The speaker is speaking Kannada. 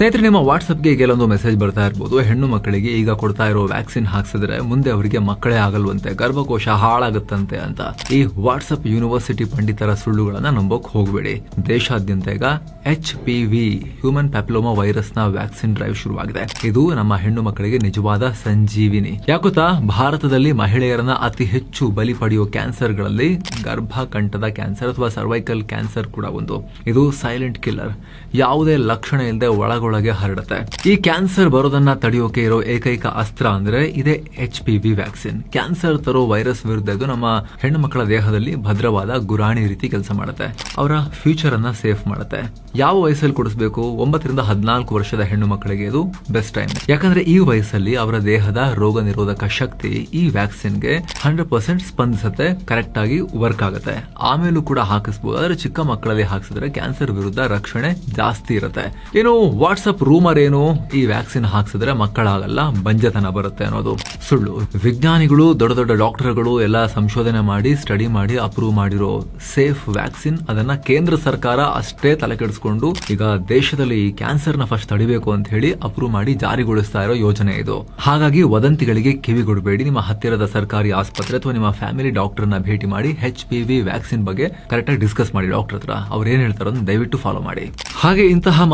ಸ್ನೇಹಿತರೆ, ನಿಮ್ಮ ವಾಟ್ಸಪ್ಗೆ ಕೆಲವೊಂದು ಮೆಸೇಜ್ ಬರ್ತಾ ಇರಬಹುದು. ಹೆಣ್ಣು ಮಕ್ಕಳಿಗೆ ಈಗ ಕೊಡ್ತಾ ಇರೋ ವ್ಯಾಕ್ಸಿನ್ ಹಾಕ್ಸಿದ್ರೆ ಮುಂದೆ ಅವರಿಗೆ ಮಕ್ಕಳೇ ಆಗಲ್ವಂತೆ, ಗರ್ಭಕೋಶ ಹಾಳಾಗುತ್ತಂತೆ ಅಂತ ಈ ವಾಟ್ಸಪ್ ಯೂನಿವರ್ಸಿಟಿ ಪಂಡಿತರ ಸುಳ್ಳುಗಳನ್ನ ನಂಬೋಕ್ ಹೋಗಬೇಡಿ. ದೇಶಾದ್ಯಂತ ಈಗ HPV ಹ್ಯೂಮನ್ ಪ್ಯಾಪಿಲೋಮಾ ವೈರಸ್ ನ ವ್ಯಾಕ್ಸಿನ್ ಡ್ರೈವ್ ಶುರುವಾಗಿದೆ. ಇದು ನಮ್ಮ ಹೆಣ್ಣು ಮಕ್ಕಳಿಗೆ ನಿಜವಾದ ಸಂಜೀವಿನಿ. ಯಾಕೊತ್ತಾ, ಭಾರತದಲ್ಲಿ ಮಹಿಳೆಯರನ್ನ ಅತಿ ಹೆಚ್ಚು ಬಲಿ ಪಡೆಯುವ ಕ್ಯಾನ್ಸರ್ಗಳಲ್ಲಿ ಗರ್ಭಕಂಠದ ಕ್ಯಾನ್ಸರ್ ಅಥವಾ ಸರ್ವೈಕಲ್ ಕ್ಯಾನ್ಸರ್ ಕೂಡ ಒಂದು. ಇದು ಸೈಲೆಂಟ್ ಕಿಲ್ಲರ್. ಯಾವುದೇ ಲಕ್ಷಣ ಇಲ್ಲದೆ ಒಳಗೊಳಗೆ ಹರಡುತ್ತೆ. ಈ ಕ್ಯಾನ್ಸರ್ ಬರೋದನ್ನ ತಡೆಯೋಕೆ ಇರೋ ಏಕೈಕ ಅಸ್ತ್ರ ಅಂದ್ರೆ ಇದೇ HPV ವ್ಯಾಕ್ಸಿನ್. ಕ್ಯಾನ್ಸರ್ ತರೋ ವೈರಸ್ ವಿರುದ್ಧ ಇದು ನಮ್ಮ ಹೆಣ್ಣು ಮಕ್ಕಳ ದೇಹದಲ್ಲಿ ಭದ್ರವಾದ ಗುರಾಣಿ ರೀತಿ ಕೆಲಸ ಮಾಡುತ್ತೆ. ಅವರ ಫ್ಯೂಚರ್ ಅನ್ನ ಸೇಫ್ ಮಾಡುತ್ತೆ. ಯಾವ ವಯಸ್ಸಲ್ಲಿ ಕೊಡಿಸಬೇಕು? 9 ರಿಂದ 14 ವರ್ಷದ ಹೆಣ್ಣು ಮಕ್ಕಳಿಗೆ ಇದು ಬೆಸ್ಟ್ ಟೈಮ್. ಯಾಕಂದ್ರೆ ಈ ವಯಸ್ಸಲ್ಲಿ ಅವರ ದೇಹದ ರೋಗ ನಿರೋಧಕ ಶಕ್ತಿ ಈ ವ್ಯಾಕ್ಸಿನ್ಗೆ 100% ಸ್ಪಂದಿಸುತ್ತೆ, ಕರೆಕ್ಟ್ ಆಗಿ ವರ್ಕ್ ಆಗುತ್ತೆ. ಆಮೇಲೂ ಕೂಡ ಹಾಕಿಸಬಹುದು. ಆದ್ರೆ ಚಿಕ್ಕ ಮಕ್ಕಳಲ್ಲಿ ಹಾಕಿಸಿದ್ರೆ ಕ್ಯಾನ್ಸರ್ ವಿರುದ್ಧ ರಕ್ಷಣೆ ಜಾಸ್ತಿ ಇರುತ್ತೆ. ಏನು ವಾಟ್ಸ್ಆಪ್ ರೂಮರ್ ಏನು, ಈ ವ್ಯಾಕ್ಸಿನ್ ಹಾಕ್ಸಿದ್ರೆ ಮಕ್ಕಳಾಗಲ್ಲ, ಬಂಜತನ ಬರುತ್ತೆ ಅನ್ನೋದು ಸುಳ್ಳು. ವಿಜ್ಞಾನಿಗಳು, ದೊಡ್ಡ ದೊಡ್ಡ ಡಾಕ್ಟರ್ಗಳು ಎಲ್ಲ ಸಂಶೋಧನೆ ಮಾಡಿ ಸ್ಟಡಿ ಮಾಡಿ ಅಪ್ರೂವ್ ಮಾಡಿರೋ ಸೇಫ್ ವ್ಯಾಕ್ಸಿನ್, ಅದನ್ನ ಕೇಂದ್ರ ಸರ್ಕಾರ ಅಷ್ಟೇ ತಲೆ ಕೆಡಿಸ್ಕೊಂಡು ಈಗ ದೇಶದಲ್ಲಿ ಕ್ಯಾನ್ಸರ್ ನ ಫಸ್ಟ್ ತಡಿಬೇಕು ಅಂತ ಹೇಳಿ ಅಪ್ರೂವ್ ಮಾಡಿ ಜಾರಿಗೊಳಿಸ್ತಾ ಇರೋ ಯೋಜನೆ ಇದು. ಹಾಗಾಗಿ ವದಂತಿಗಳಿಗೆ ಕಿವಿಗೊಡಬೇಡಿ. ನಿಮ್ಮ ಹತ್ತಿರದ ಸರ್ಕಾರಿ ಆಸ್ಪತ್ರೆ ಅಥವಾ ನಿಮ್ಮ ಫ್ಯಾಮಿಲಿ ಡಾಕ್ಟರ್ ನ ಭೇಟಿ ಮಾಡಿ HPV ವ್ಯಾಕ್ಸಿನ್ ಬಗ್ಗೆ ಕರೆಕ್ಟ್ ಆಗಿ ಡಿಸ್ಕಸ್ ಮಾಡಿ ಡಾಕ್ಟರ್ ಹತ್ರ. ಅವ್ರು ಏನ್ ಹೇಳ್ತಾರೋ ದಯವಿಟ್ಟು ಫಾಲೋ ಮಾಡಿ. ಹಾಗೆ ಇಂತಹ